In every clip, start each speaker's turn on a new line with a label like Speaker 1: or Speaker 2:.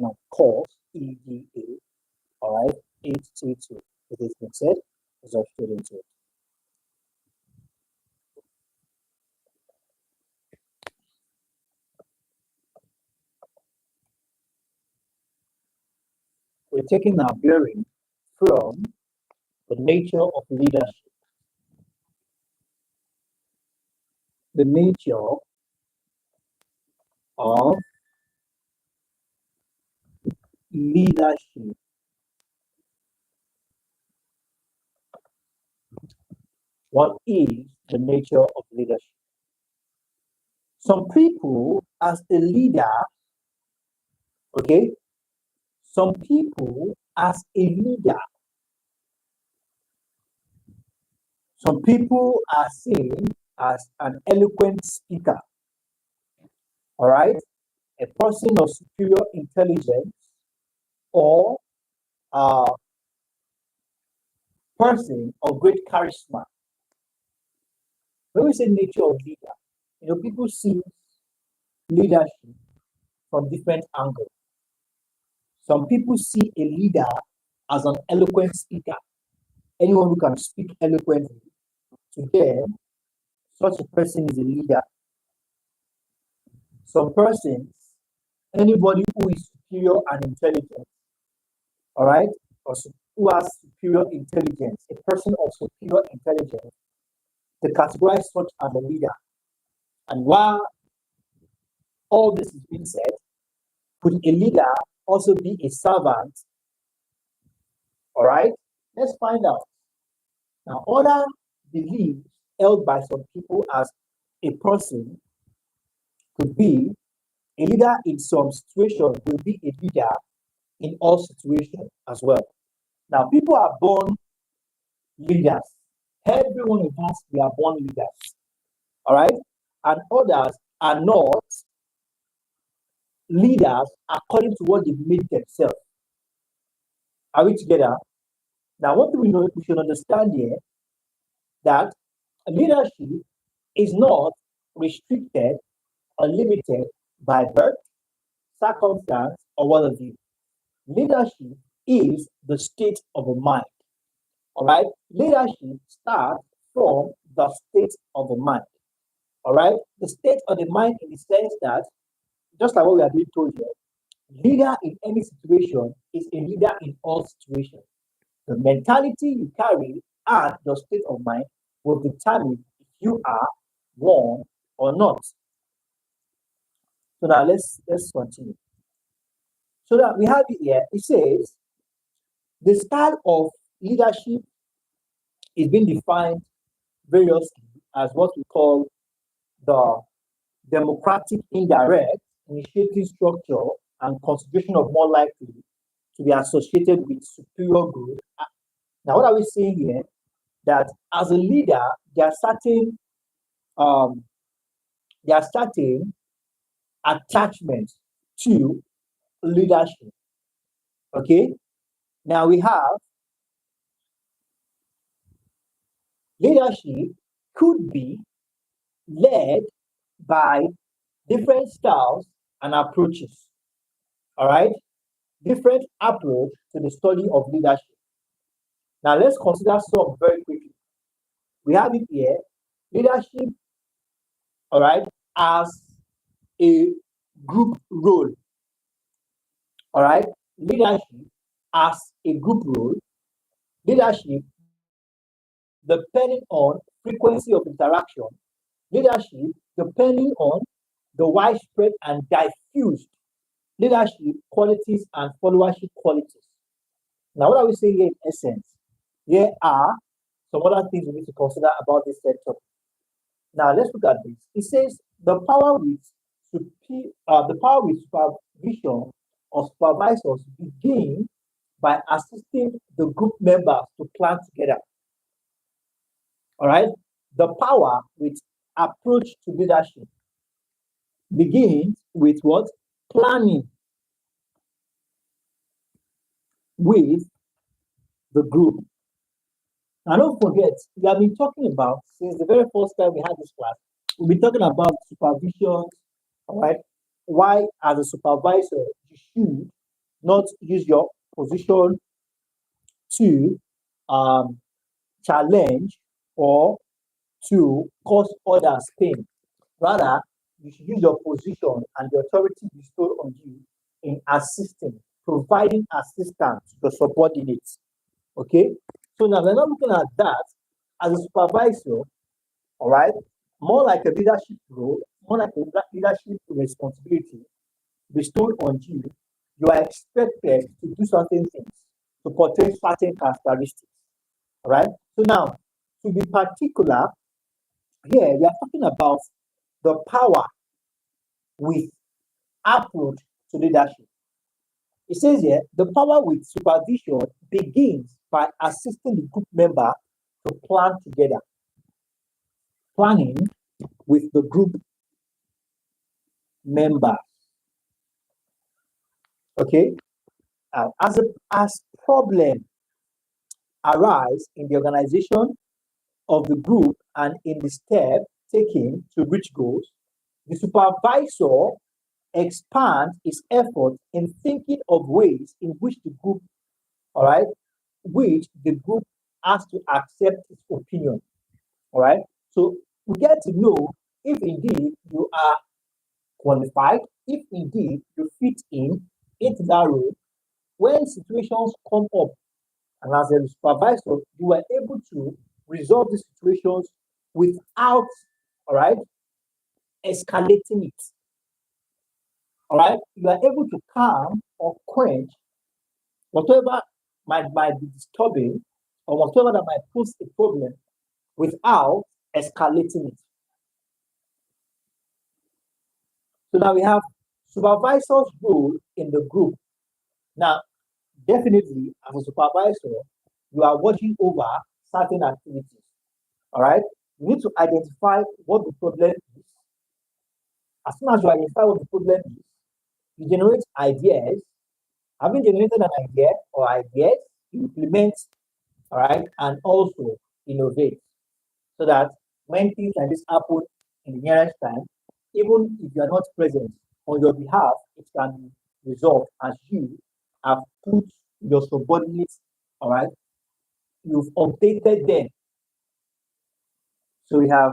Speaker 1: professional course, EDA, all right, 822. With this being said, let's dive straight into it. We're taking our bearing from the nature of leadership. The nature of leadership. What is the nature of leadership? Some people, as a leader, okay, some people, as a leader, some people are seen as an eloquent speaker, all right, a person of superior intelligence, or a person of great charisma. When we say nature of leader, people see leadership from different angles. Some people see a leader as an eloquent speaker. Anyone who can speak eloquently, to them, such a person is a leader. Some persons, anybody who is superior and intelligent, all right, or who has superior intelligence, a person of superior intelligence, they categorize such as a leader. And while all this is being said, could a leader also be a servant? All right, let's find out. Now, other beliefs held by some people as a person could be a leader in some situations will be a leader in all situations as well. Now, people are born leaders. Every one of us, we are born leaders. All right? And others are not leaders according to what they've made themselves. Are we together? Now, what do we know? We should understand here that leadership is not restricted or limited by birth, circumstance, or what have you. Leadership is the state of a mind. All right? Leadership starts from the state of the mind. All right? The state of the mind in the sense that, just like what we are being told here, leader in any situation is a leader in all situations. The mentality you carry and the state of mind will determine if you are one or not. So now let's continue. So that we have it here, it says the style of leadership is being defined variously as what we call the democratic indirect initiative structure and consideration of more likely to be associated with superior good. Now, what are we saying here? That as a leader, there are certain attachments to leadership. Okay. Now we have leadership could be led by different styles and approaches. All right. Different approach to the study of leadership. Now let's consider some very quickly. We have it here. Leadership, all right, as a group role. All right. Leadership as a group role. Leadership depending on frequency of interaction. Leadership depending on the widespread and diffused leadership qualities and followership qualities. Now, what are we saying here in essence? Here are some other things we need to consider about this setup. Now, let's look at this. It says the power with supervision of supervisors begin by assisting the group members to plan together. All right. The power with approach to leadership begins with what? Planning with the group. Now, don't forget, we have been talking about, since the very first time we had this class, we've been talking about supervision, all right? Why, as a supervisor, you should not use your position to challenge or to cause others pain. Rather, you should use your position and the authority bestowed on you in assisting, providing assistance to the subordinates. Okay? So now we're not looking at that as a supervisor, all right? More like a leadership role, more like a leadership responsibility bestowed on you. You are expected to do certain things, to portray certain characteristics. All right. So now, to be particular, here we are talking about the power with approach to leadership. It says here the power with supervision begins by assisting the group member to plan together. Planning with the group member. Okay. As problem arise in the organization of the group and in the step taken to reach goals, the supervisor expands his effort in thinking of ways in which the group, all right, which the group has to accept its opinion. All right. So we get to know if indeed you are qualified, if indeed you fit in into that role when situations come up. And as a supervisor, you are able to resolve the situations without, all right, escalating it. All right, you are able to calm or quench whatever might be disturbing or whatever that might pose a problem without escalating it. So now we have supervisor's role in the group. Now, definitely, as a supervisor, you are watching over certain activities. All right, you need to identify what the problem is. As soon as you identify what the problem is, you generate ideas. Having generated an idea or ideas, you implement, all right, and also innovate so that when things like this happen in the nearest time, even if you are not present on your behalf, it can be resolved as you have put your subordinates, all right, you've updated them. So we have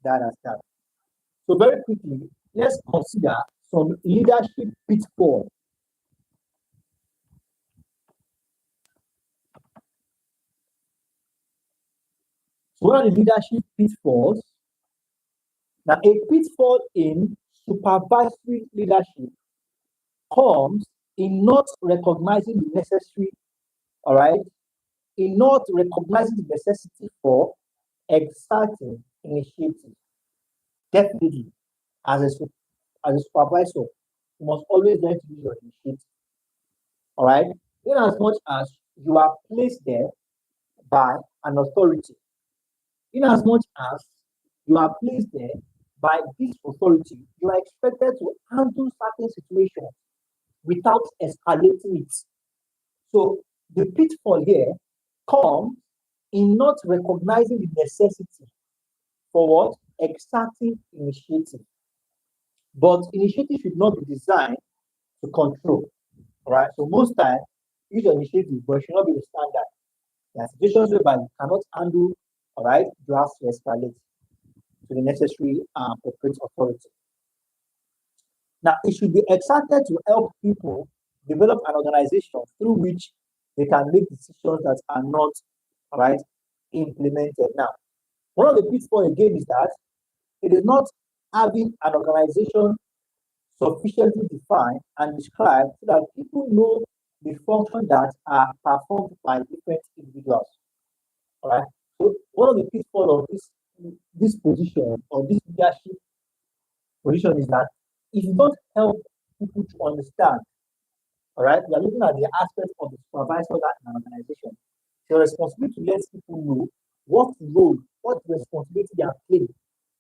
Speaker 1: that as that. So very quickly, let's consider some leadership pitfalls. So what are the leadership pitfalls? Now, a pitfall in supervisory leadership comes in not recognizing the necessary, all right, in not recognizing the necessity for exerting initiative. Definitely, as as a supervisor, you must always learn to use your initiative. All right, in as much as you are placed there by an authority, in as much as you are placed there by this authority, you are expected to handle certain situations without escalating it. So the pitfall here comes in not recognizing the necessity for what? Exerting initiative. But initiative should not be designed to control. All right. So most times, use your initiative, but it should not be the standard. There are situations whereby you cannot handle, all right, you have to escalate to the necessary appropriate authority. Now, it should be exerted to help people develop an organization through which they can make decisions that are not, all right, implemented. Now, one of the pitfalls again is that it is not having an organization sufficiently defined and described so that people know the function that are performed by different individuals. All right. So one of the pitfalls of this position or this leadership position is that if you don't help people to understand, all right, we are looking at the aspect of the supervisor in an organization. It's your responsibility to let people know what role, what responsibility they are playing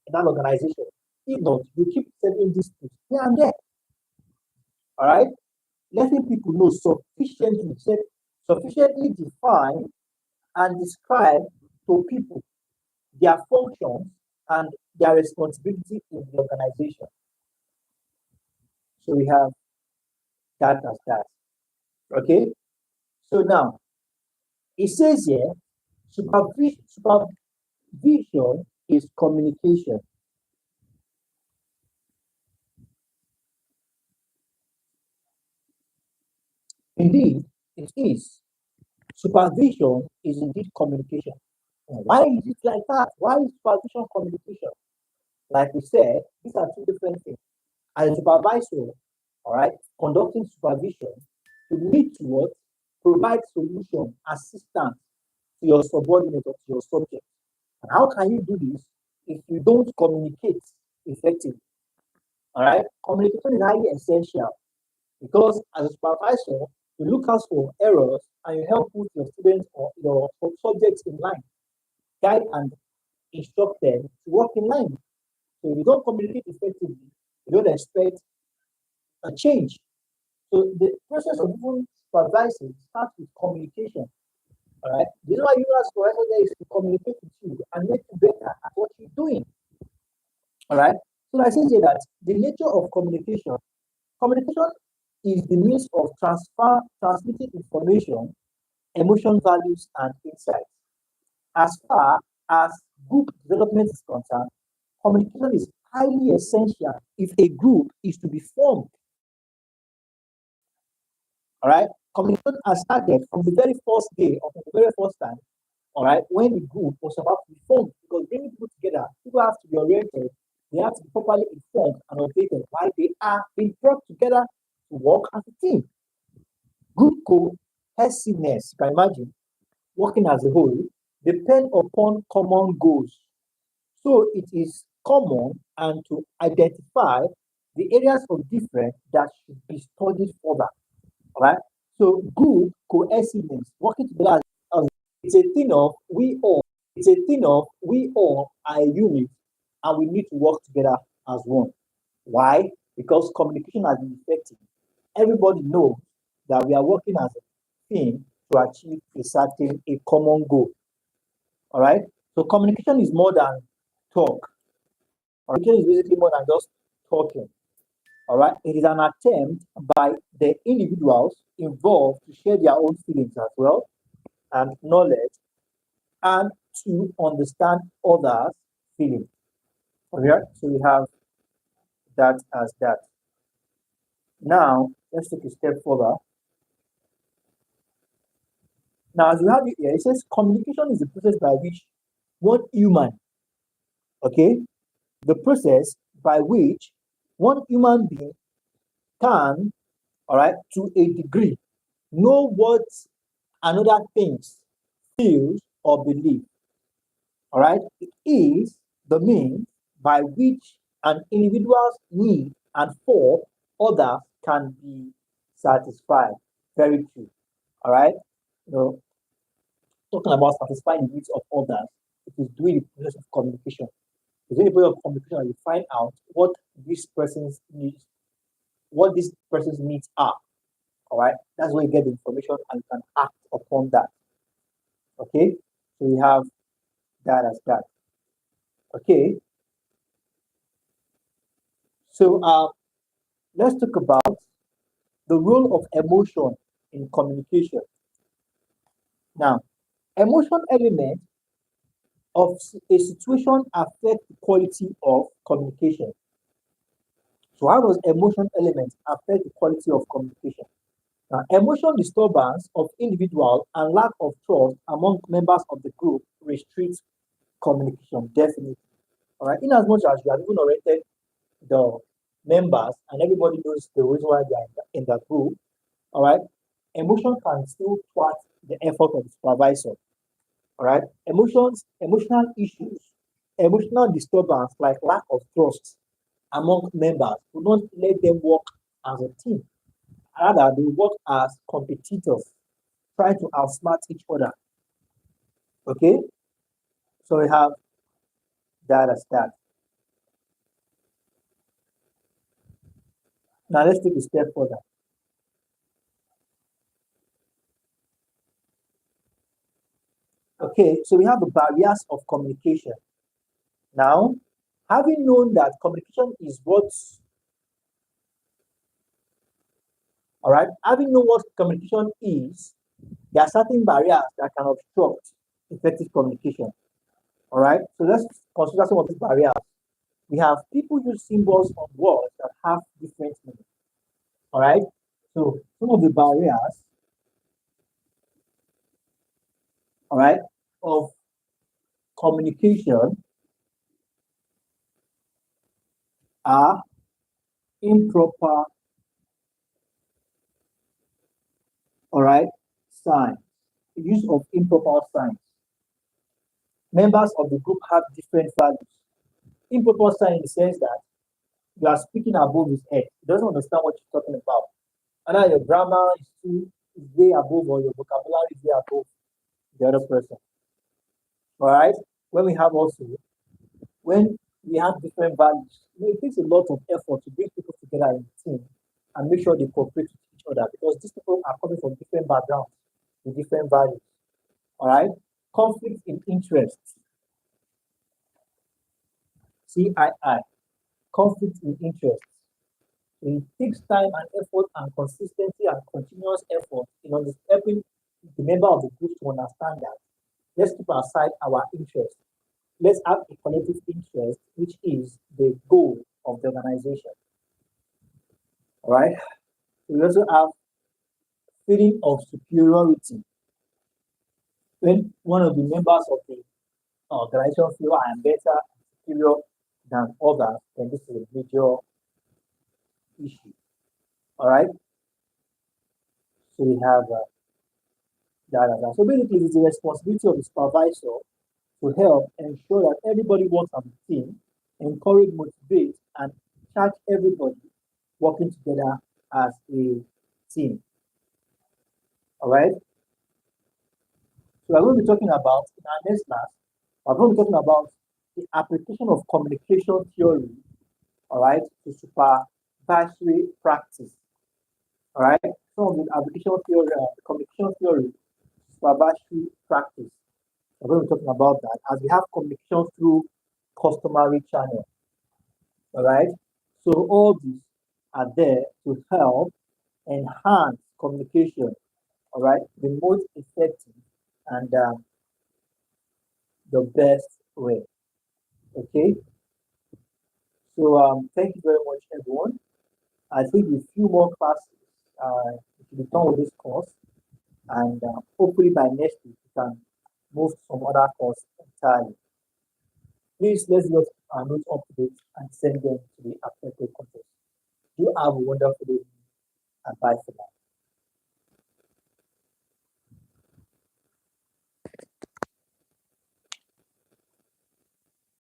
Speaker 1: in that organization. If not, you keep setting disputes here and there. All right, letting people know sufficiently define and describe to people their functions and their responsibility in the organization. So we have that as that. Okay, so now it says here supervision is communication. Indeed, it is. Supervision is indeed communication. Why is it like that? Why is supervision communication? Like we said, these are two different things. As a supervisor, all right, conducting supervision, you need to what? Provide solution, assistance to your subordinate or to your subject. And how can you do this if you don't communicate effectively? All right, communication is highly essential because as a supervisor, you look out for errors and you help put your students or your subjects in line, guide and instruct them to work in line. So if you don't communicate effectively, you don't expect a change. So the process of even supervising starts with communication. All right. The reason why you ask for there is to communicate with you and make you better at what you're doing. All right. So I say here that the nature of communication is the means of transmitting information, emotion, values, and insights. As far as group development is concerned, communication is highly essential if a group is to be formed. All right. Communication has started from the very first day or from the very first time. All right. When the group was about to be formed, because bringing people together, people have to be oriented. They have to be properly informed and updated why they are being brought together to work as a team. Group cohesiveness, you can imagine, working as a whole, depend upon common goals. So it is common and to identify the areas of difference that should be studied further. All right. So group cohesiveness, working together as it's a thing of we all are a unit and we need to work together as one. Why? Because communication has been effective. Everybody knows that we are working as a team to achieve a common goal. All right. So communication is more than talk. Communication is basically more than just talking. All right. It is an attempt by the individuals involved to share their own feelings as well and knowledge and to understand others' feelings. Okay. So we have that as that. Now let's take a step further. Now, as we have it here, it says communication is the process by which one human, okay, the process by which one human being can, all right, to a degree, know what another thinks, feels, or believes. All right, it is the means by which an individual's need and for others can be satisfied. Very true. All right, you know, talking about satisfying the needs of others, it is doing the process of communication. It's doing the process of communication and you find out what this person's needs are. All right, that's where you get the information and you can act upon that. Okay, so we have that as that. Okay, so let's talk about the role of emotion in communication. Now, emotion element of a situation affect the quality of communication. So how does emotion element affect the quality of communication? Now, emotion disturbance of individual and lack of trust among members of the group restricts communication, definitely. All right, in as much as you have even oriented the members and everybody knows the reason why they are in that group, all right, emotion can still thwart the effort of the supervisor. All right, emotional issues, emotional disturbance like lack of trust among members do not let them work as a team. Rather, they work as competitors, trying to outsmart each other. Okay, so we have that as that. Now let's take a step further. Okay, so we have the barriers of communication. Now, having known that communication is what All right. Having known what communication is, there are certain barriers that can obstruct effective communication. All right. So let's consider some of these barriers. We have people use symbols on words that have different meanings. All right. So some of the barriers, all right, of communication are improper, all right, signs. The use of improper signs. Members of the group have different values. Improper sign in the sense that you are speaking above his head. He doesn't understand what you're talking about. Either your grammar is way above or your vocabulary is way above the other person. All right. When we have also when we have different values, it takes a lot of effort to bring people together in a team and make sure they cooperate with each other because these people are coming from different backgrounds with different values. All right. Conflict in interest. CII. Conflict in interest. It takes time and effort and consistency and continuous effort in helping the member of the group to understand that. Let's keep aside our interest. Let's have a collective interest, which is the goal of the organization. All right. We also have feeling of superiority. When one of the members of the organization feel I am better and superior than others, then this is a major issue. All right. So we have that. So basically, it's the responsibility of the supervisor to help ensure that everybody works as a team, encourage, motivate, and charge everybody working together as a team. All right. So we're going to be talking about in our next class. We're going to be talking about the application of communication theory. All right, to supervisory practice. All right. Some of the application theory, communication theory, supervisory practice. We're going to be talking about that as we have communication through customary channel. All right. So all these are there to help enhance communication. All right. The most effective and the best way. Okay. So thank you very much, everyone. I think with few more classes, we should be done with this course, and hopefully by next week we can move to some other course entirely. Please let's get our notes up to date and send them to the appropriate context. You have a wonderful day and bye for now.